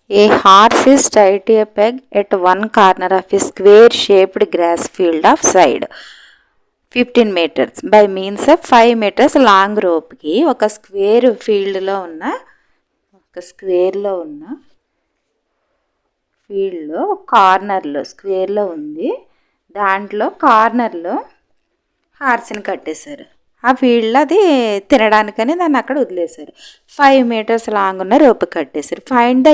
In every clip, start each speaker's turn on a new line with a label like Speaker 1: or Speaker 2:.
Speaker 1: A horse is tied to a peg at one corner of a square shaped grass field of side 15 meters by means of 5 meters long rope కి ఒక square ఫీల్డ్లో కార్నర్లో స్క్వేర్లో ఉంది. దాంట్లో కార్నర్లో హార్స్ని కట్టేశారు. ఆ ఫీల్డ్లో అది తినడానికని దాన్ని అక్కడ వదిలేశారు. 5 meters లాంగ్ ఉన్న రోప్ కట్టేశారు. ఫైండ్ ద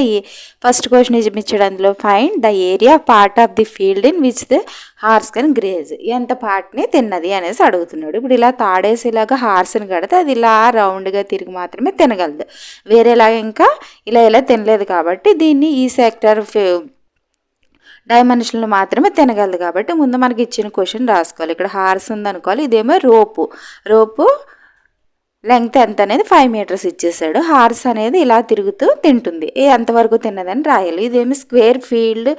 Speaker 1: ఫస్ట్ క్వశ్చన్ ఇచ్చాడు అందులో, find the area part of the field in which the horse can grace. ఎంత పార్ట్ని తిన్నది అనేసి అడుగుతున్నాడు. ఇప్పుడు ఇలా తాడేసేలాగా హార్స్ని కడితే అది ఇలా రౌండ్గా తిరిగి మాత్రమే తినగలదు, వేరేలాగా ఇంకా ఇలా తినలేదు. కాబట్టి దీన్ని ఈ సెక్టర్ డైమెన్షన్లు మాత్రమే తినగలదు. కాబట్టి ముందు మనకి ఇచ్చిన క్వశ్చన్ రాసుకోవాలి. ఇక్కడ హార్స్ ఉందనుకోవాలి, ఇదేమో రోపు లెంగ్త్ ఎంత అనేది 5 meters ఇచ్చేసాడు. హార్స్ అనేది ఇలా తిరుగుతూ తింటుంది, ఎంతవరకు తిన్నదని రాయాలి. ఇదేమి స్క్వేర్ ఫీల్డ్,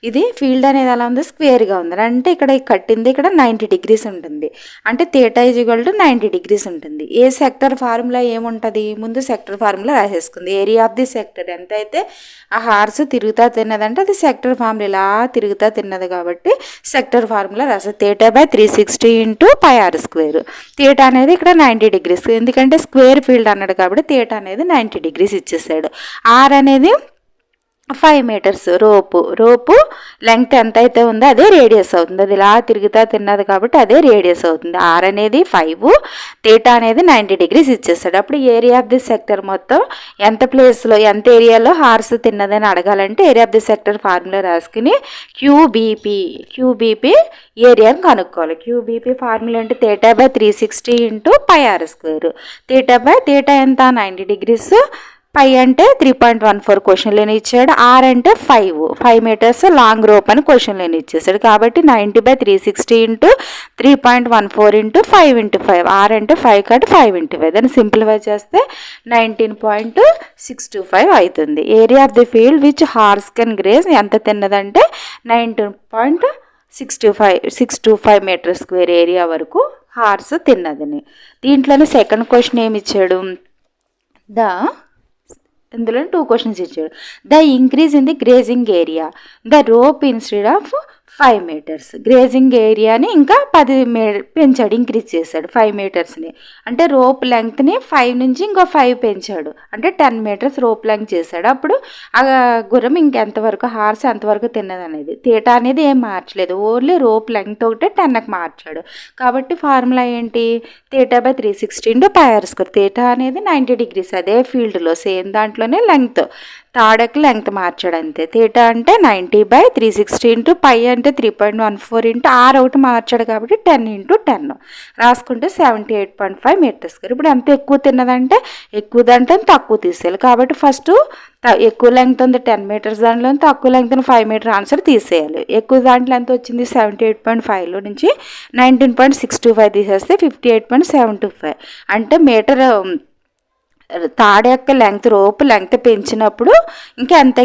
Speaker 1: ఇది ఫీల్డ్ అనేది ఎలా ఉంది, స్క్వేర్గా ఉంది. అంటే ఇక్కడ కట్టింది ఇక్కడ 90 degrees ఉంటుంది, అంటే θ = 90 degrees ఉంటుంది. ఏ సెక్టర్ ఫార్ములా ఏముంటుంది, ముందు సెక్టర్ ఫార్ములా రాసేసుకుంది. ఏరియా ఆఫ్ ది సెక్టర్ ఎంత అయితే ఆ హార్స్ తిరుగుతా తిన్నదంటే అది సెక్టర్ ఫార్ములా ఇలా తిరుగుతా తిన్నది కాబట్టి సెక్టర్ ఫార్ములా రాసేది. θ/360 × πr². θ అనేది ఇక్కడ 90 degrees, ఎందుకంటే స్క్వేర్ ఫీల్డ్ అన్నాడు కాబట్టి θ అనేది 90 degrees ఇచ్చేసాడు. ఆర్ అనేది 5 meters రోపు లెంగ్త్ ఎంత అయితే ఉందో అదే రేడియస్ అవుతుంది. అది ఇలా తిరుగుతా తిన్నది కాబట్టి అదే రేడియస్ అవుతుంది. ఆర్ అనేది 5, θ అనేది 90 degrees ఇచ్చేస్తాడు. అప్పుడు ఏరియా ఆఫ్ ది సెక్టర్ మొత్తం ఎంత ప్లేస్లో ఎంత ఏరియాలో హార్స్ తిన్నదని అడగాలంటే area of the sector formula రాసుకుని క్యూబీపీ ఏరియాని కనుక్కోవాలి. క్యూబీపీ ఫార్ములా అంటే θ/360 × πr². θ ఎంత 90 degrees, పై అంటే 3.14 క్వశ్చన్లోనే ఇచ్చాడు. ఆర్ అంటే 5 meters లాంగ్ రోప్ అని క్వశ్చన్లోనే ఇచ్చేసాడు. కాబట్టి 90/360 × 3.14 × 5 × 5. ఆర్ అంటే 5 కాబట్టి 5 × 5. దాన్ని సింప్లిఫై చేస్తే 19.625 అవుతుంది. Area of the field which horse can grace ఎంత తిన్నదంటే 19.625 meters² ఏరియా వరకు హార్స్ తిన్నదని. దీంట్లోనే సెకండ్ క్వశ్చన్ ఏమి ఇచ్చాడు, ఇందులో 2 questions ఇచ్చాడు. The increase in the grazing area the rope instead of 5 meters. Grazing ఏరియాని ఇంకా 10 పెంచాడు, ఇంక్రీజ్ చేశాడు 5 metersని. అంటే రోప్ లెంగ్త్ని 5 నుంచి ఇంకో 5 పెంచాడు, అంటే 10 meters రోప్ లెంగ్త్ చేశాడు. అప్పుడు ఆ గుర్రం ఇంకెంతవరకు హార్స్ ఎంతవరకు తిన్నది అనేది. θ అనేది ఏం మార్చలేదు, ఓన్లీ రోప్ లెంగ్త్ ఒకటే 10కి మార్చాడు. కాబట్టి ఫార్ములా ఏంటి, θ/360 × πr². θ అనేది 90 degrees, అదే ఫీల్డ్లో సేమ్ దాంట్లోనే లెంగ్త్ తాడకి లెంగ్త్ మార్చాడు అంతే. θ అంటే 90/360 × π అంటే 3.14 × r ఒకటి మార్చాడు కాబట్టి 10 × 10 రాసుకుంటే 78.5 meters. ఇప్పుడు ఎంత ఎక్కువ తిన్నదంటే ఎక్కువ దాంట్లో తక్కువ తీసేయాలి. కాబట్టి ఫస్ట్ ఎక్కువ లెంగ్త్ ఉంది 10 meters, దాంట్లో తక్కువ లెంగ్త్ 5 meter ఆన్సర్ తీసేయాలి. ఎక్కువ దాంట్లో ఎంత వచ్చింది 78.5లో నుంచి 19.625 తీసేస్తే 58.725. అంటే మీటర్ తాడ యొక్క లెంగ్త్ రోప్ లెంగ్త్ పెంచినప్పుడు ఇంకా ఎంత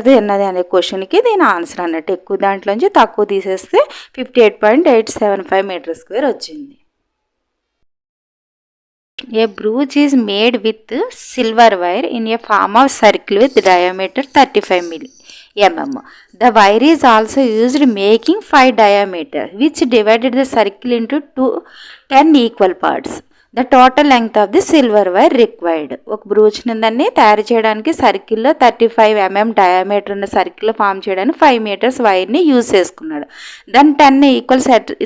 Speaker 1: తిన్నది అనే క్వశ్చన్కి దీని ఆన్సర్ అన్నట్టు. ఎక్కువ దాంట్లోంచి తక్కువ తీసేస్తే 58.875 meters² వచ్చింది. A brooch is made with silver wire in a form of circle with diameter 35 mm. The wire is also used making 5 diameter, which divided the circle into 10 equal parts. The total length of the silver wire required. ఒక brooch దాన్ని తయారు చేయడానికి సర్కిల్లో 35 mm diameter ఉన్న circle form చేయడానికి 5 meters వైర్ని use చేసుకున్నాడు. దాన్ని 10 equal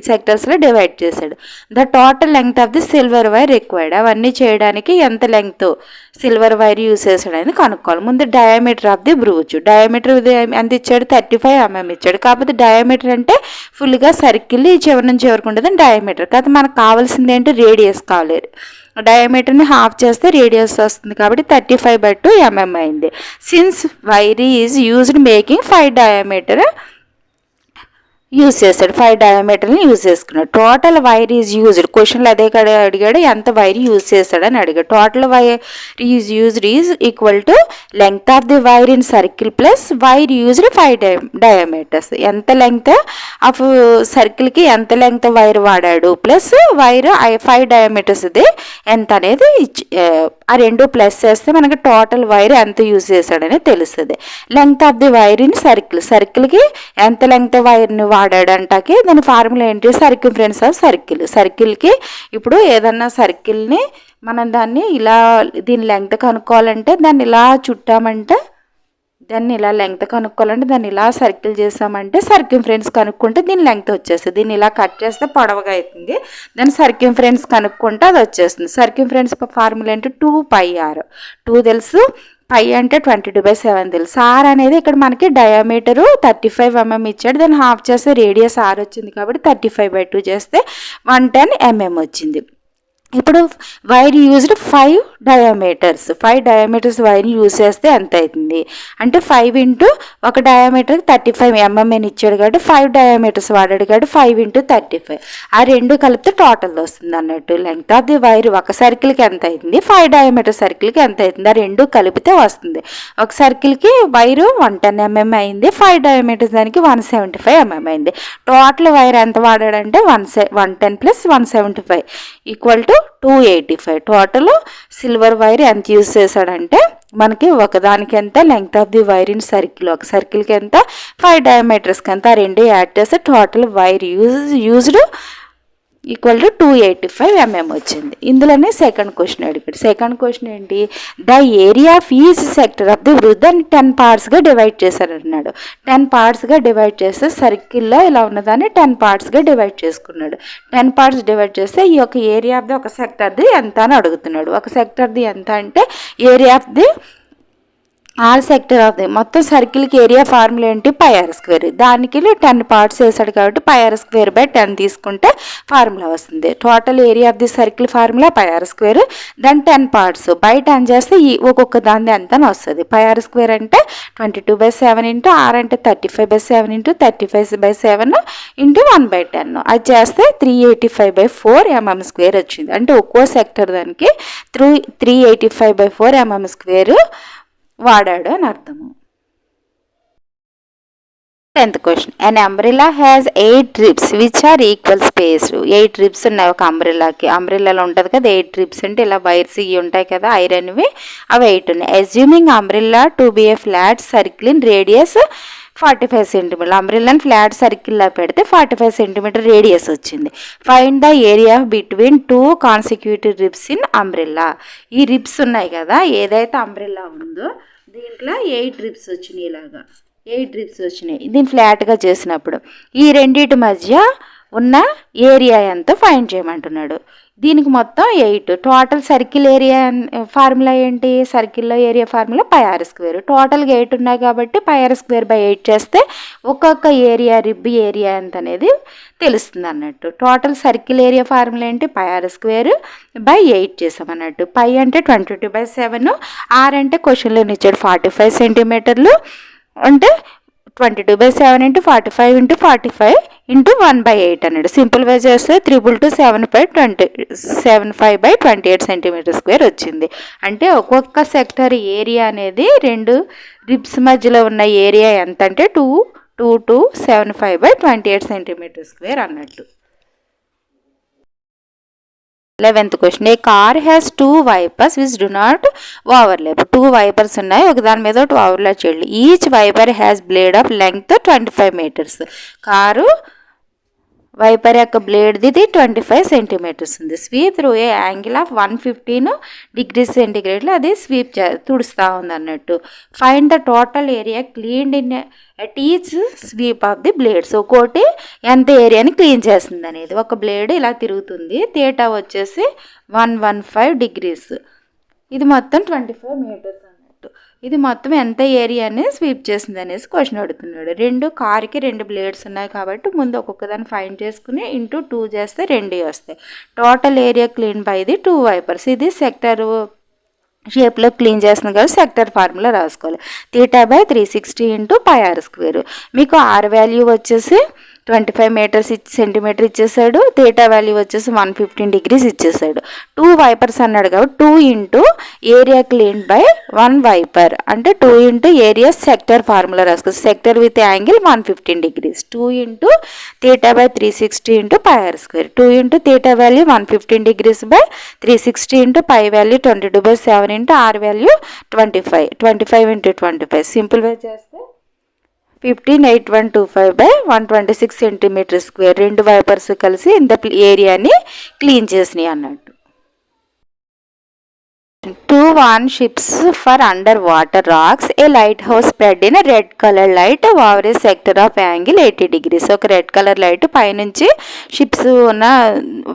Speaker 1: సెక్టర్స్లో divide చేశాడు. The total length of the silver wire required. అవన్నీ చేయడానికి ఎంత లెంగ్త్ సిల్వర్ వైర్ యూజ్ చేశాడు అనేది కనుక్కోవాలి. ముందు diameter of the brooch, diameter ఎంత ఇచ్చాడు 35 mm ఇచ్చాడు. కాకపోతే డయామీటర్ అంటే ఫుల్గా సర్కిల్ ఈ చివరి నుంచి చివరికి ఉంటుంది డయామీటర్. కాకపోతే మనకు కావాల్సింది ఏంటి, రేడియస్ కావాలి. డయామీటర్ని హాఫ్ చేస్తే రేడియస్ వస్తుంది కాబట్టి 35/2 mm అయింది. Since wire is used making 5 diameter use చేస్తాడు, 5 డయామీటర్ని యూజ్ చేసుకున్నాడు. టోటల్ వైర్ ఈజ్ యూజ్డ్, క్వశ్చన్లో అదే కదా అడిగాడు, ఎంత వైర్ యూజ్ చేస్తాడని అడిగాడు. Total wire is used is equal to length of the wire in circle plus wire used 5 diameters. ఎంత లెంగ్త్ ఆఫ్ సర్కిల్కి ఎంత లెంగ్త్ వైర్ వాడాడు ప్లస్ వైర్ 5 డయామీటర్స్ది ఎంత అనేది ఆ రెండు ప్లస్ చేస్తే మనకి టోటల్ వైర్ ఎంత యూజ్ చేశాడని తెలుస్తుంది. Length of the wire in circle, సర్కిల్కి ఎంత లెంగ్త్ వైర్ని వాడాడంటాకి దాని ఫార్ములా ఏంటి, సర్కంఫరెన్స్ ఆఫ్ సర్కిల్. సర్కిల్కి ఇప్పుడు ఏదన్నా సర్కిల్ని మనం దాన్ని ఇలా దీని లెంగ్త్ కనుక్కోవాలంటే దాన్ని ఇలా చుట్టామంటే, దాన్ని ఇలా లెంగ్త్ కనుక్కోవాలంటే దాన్ని ఇలా సర్కిల్ చేసామంటే సర్కంఫరెన్స్ కనుక్కుంటే దీని లెంగ్త్ వచ్చేస్తుంది. దీన్ని ఇలా కట్ చేస్తే పొడవుగా అవుతుంది, దాని సర్కంఫరెన్స్ కనుక్కుంటే అది వచ్చేస్తుంది. సర్కంఫరెన్స్ ఫార్ములా ఏంటి, 2πr. 2 తెలుసు, పై అంటే 22/7 తెలుసు. ఆర్ అనేది ఇక్కడ మనకి డయామీటరు 35 mm ఇచ్చాడు, దాన్ని హాఫ్ చేస్తే రేడియస్ ఆర్ వచ్చింది కాబట్టి 35/2 చేస్తే 110 mm వచ్చింది. ఇప్పుడు wire used 5 diameters, 5 diameters wire use చేస్తే ఎంత అవుతుంది అంటే 5 ఇంటూ ఒక డయామీటర్కి 35 mm అని ఇచ్చాడు కాబట్టి 5 డయామీటర్స్ వాడాడు కాబట్టి 5 ఇంటూ 35, ఆ రెండు కలిపితే టోటల్ వస్తుంది అన్నట్టు. లెంగ్త్ ఆఫ్ ది వైర్ ఒక సర్కిల్కి ఎంత అవుతుంది, 5 డయామీటర్ సర్కిల్కి ఎంత అవుతుంది, ఆ రెండు కలిపితే వస్తుంది. ఒక సర్కిల్కి వైరు 110 mm అయింది, 5 డయామీటర్స్ దానికి 175 mm అయింది. టోటల్ వైర్ ఎంత వాడాడంటే 110 plus 175 equal to 285. Total silver wire ఎంత యూజ్ చేశాడంటే మనకి ఒకదానికి ఎంత length of the wire in circle, ఒక సర్కిల్కి ఎంత 5 డయామీటర్స్కి ఎంత, ఆ రెండు యాడ్ చేస్తే total wire used equal to 285 mm వచ్చింది. ఇందులోనే సెకండ్ క్వశ్చన్ అడిగాడు. సెకండ్ క్వశ్చన్ ఏంటి, the area of each sector of the వృత్తాన్ని 10 పార్ట్స్గా డివైడ్ చేశారన్నాడు. 10 పార్ట్స్గా డివైడ్ చేస్తే సర్కిల్లో ఇలా ఉన్నదాన్ని 10 పార్ట్స్గా డివైడ్ చేసుకున్నాడు. 10 పార్ట్స్ డివైడ్ చేస్తే ఈ యొక్క ఏరియా ఆఫ్ ది ఒక సెక్టర్ది ఎంత అని అడుగుతున్నాడు. ఒక సెక్టర్ది ఎంత అంటే area of the all sector of the మొత్తం సర్కిల్కి ఏరియా ఫార్ములా ఏంటి, πr². దానికి 10 పార్ట్స్ వేసాడు కాబట్టి πr²/10 తీసుకుంటే ఫార్ములా వస్తుంది. Total area of the circle formula πr², దాని 10 పార్ట్స్ బై 10 చేస్తే ఈ ఒక్కొక్క దాన్ని ఎంత అని వస్తుంది. πr² అంటే 22/7 ఇంటూ ఆర్ అంటే 35/7 ఇంటూ 35/7 ఇంటూ 1/10, అది చేస్తే 385/4 mm² వచ్చింది. అంటే ఒక్కో సెక్టర్ దానికి 385/4 mm² వాడాడు అని అర్థము. 10th question, an umbrella has 8 ribs which are equal spaced. 8 ribs ఉన్నాయి ఒక అంబ్రెల్లాకి. అంబ్రెల్లాలో ఉంటుంది కదా 8 రిబ్స్ అంటే ఇలా వైర్స్ ఇవి ఉంటాయి కదా ఐరన్వి, అవి 8 ఉన్నాయి. Assuming umbrella to be a flat circle in radius 45 cm. అంబ్రెల్లాని ఫ్లాట్ సర్కిల్లో పెడితే 45 cm రేడియస్ వచ్చింది. Find the area between 2 consecutive ribs in umbrella. ఈ రిబ్స్ ఉన్నాయి కదా, ఏదైతే అంబ్రెల్లా ఉందో దీంట్లో 8 రిబ్స్ వచ్చినాయి, ఇలాగా 8 రిబ్స్ వచ్చినాయి. దీన్ని ఫ్లాట్గా చేసినప్పుడు ఈ రెండింటి మధ్య ఉన్న ఏరియా ఎంత ఫైండ్ చేయమంటున్నాడు. దీనికి మొత్తం 8. టోటల్ సర్కిల్ ఏరియా ఫార్ములా ఏంటి, సర్కిల్లో ఏరియా ఫార్ములా πr². టోటల్గా 8 ఉన్నాయి కాబట్టి πr²/8 చేస్తే ఒక్కొక్క ఏరియా రిబ్ ఏరియా ఎంత అనేది తెలుస్తుంది అన్నట్టు. టోటల్ సర్కిల్ ఏరియా ఫార్ములా ఏంటి, πr²/8 చేసామన్నట్టు. పై అంటే 22/7, ఆర్ అంటే క్వశ్చన్లో ఇచ్చాడు 45 cm అంటే 22/7 ఇంటూ 45 ఇంటూ 45 ఇంటూ 1/8 అన్నాడు. సింపుల్గా చేస్తే 322/75/28 cm² వచ్చింది. అంటే ఒక్కొక్క సెక్టర్ ఏరియా అనేది రెండు రిబ్స్ మధ్యలో ఉన్న ఏరియా ఎంత అంటే 2275/28 cm² అన్నట్టు. 11th question, a car has 2 wipers which do not overlap. 2 wipers ఉన్నాయి, ఒకదాని మీద ఒకటి ఓవర్లాప్ చేయాలి. Each wiper has blade of length 25 meters. Car wiper యొక్క బ్లేడ్ది 25 centimeters ఉంది. Sweep through a angle of 115 degrees centigrade అది స్వీప్ తుడుస్తూ ఉంది అన్నట్టు. Find the total area cleaned in at each sweep of the blades. ఒక్కోటి ఎంత ఏరియాని క్లీన్ చేస్తుంది అనేది. ఒక బ్లేడ్ ఇలా తిరుగుతుంది, థీటా వచ్చేసి 115 degrees. ఇది మొత్తం 25 meters అన్నట్టు. ఇది మొత్తం ఎంత ఏరియాని స్వీప్ చేసింది అనేసి క్వశ్చన్ అడుగుతున్నాడు. కార్కి 2 బ్లేడ్స్ ఉన్నాయి కాబట్టి ముందు ఒక్కొక్క దాన్ని ఫైండ్ చేసుకుని ఇంటూ 2 చేస్తే 2 వస్తాయి. Total area clean by the 2 wipers. ఇది సెక్టర్ షేప్లో క్లీన్ చేస్తుంది కదా, సెక్టర్ ఫార్ములా రాసుకోవాలి. థీటా/360 ఇంటూ πr². మీకు ఆర్ వాల్యూ వచ్చేసి 25 మీటర్స్ సెంటీమీటర్ ఇచ్చేసాడు. థీటా వాల్యూ వచ్చేసి 115 డిగ్రీస్ ఇచ్చేసాడు. 2 వైపర్స్ అన్నాడు కాబట్టి 2 into area clean by 1 wiper అంటే 2 ఇంటూ ఏరియా సెక్టర్ ఫార్ములా రాసుకోవచ్చు. Sector with angle 115 degrees. 2 into theta by 360 into pi R square. 2 into theta value 115 degrees by 360 into pi value 22/7 into R value 25. 25 into 25 simple way చేస్తే 15,8125 by 126 centimetre square. 2 wipers కలిసి ఇంత ఏరియాని clean చేసినాయి అన్నట్టు. 2 warships for underwater rocks. A lighthouse spread in a red color light over a sector of angle 80 degrees. ఒక red colour light పైనుంచి ships ఉన్న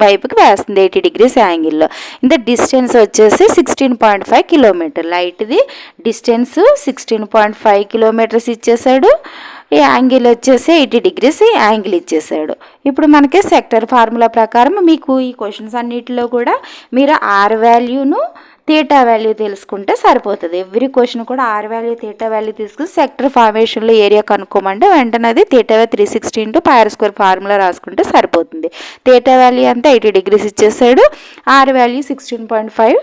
Speaker 1: వైపుకి వేస్తుంది 80 degrees యాంగిల్లో. ఇంత డిస్టెన్స్ వచ్చేసి 16.5 కిలోమీటర్. లైట్ది డిస్టెన్స్ 16.5 కిలోమీటర్స్ ఇచ్చేసాడు. ఈ యాంగిల్ వచ్చేసి 80 degrees యాంగిల్ ఇచ్చేసాడు. ఇప్పుడు మనకి సెక్టర్ ఫార్ములా ప్రకారం మీకు ఈ క్వశ్చన్స్ అన్నిటిలో కూడా మీరు ఆర్ వాల్యూను థీటా వాల్యూ తెలుసుకుంటే సరిపోతుంది. ఎవ్రీ క్వశ్చన్ కూడా ఆర్ వాల్యూ థీటా వాల్యూ తీసుకుని సెక్టర్ ఫార్మేషన్లో ఏరియా కనుక్కోమంటే వెంటనే అది theta 360 into pi R square formula రాసుకుంటే సరిపోతుంది. థీటా వాల్యూ అంతా 80 degrees ఇచ్చేసాడు. ఆర్ వాల్యూ 16.5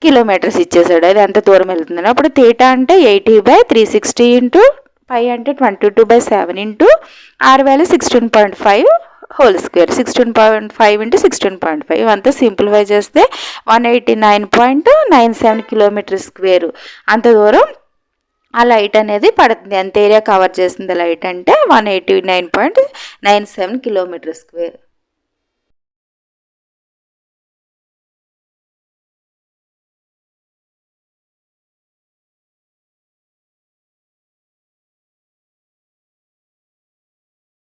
Speaker 1: కిలోమీటర్స్ ఇచ్చేసాడు. అది ఎంత దూరం వెళ్తుంది. అప్పుడు థీటా అంటే 80/360 ఇంటూ పై అంటే 22/7 into R value 16.5 whole square. 16.5 into 16.5 ఇవంతా సింప్లిఫై చేస్తే 189.97 కిలోమీటర్ స్క్వేర్ అంత దూరం ఆ లైట్ అనేది పడుతుంది. ఎంత ఏరియా కవర్ చేస్తుంది లైట్ అంటే 189.97 కిలోమీటర్ స్క్వేర్.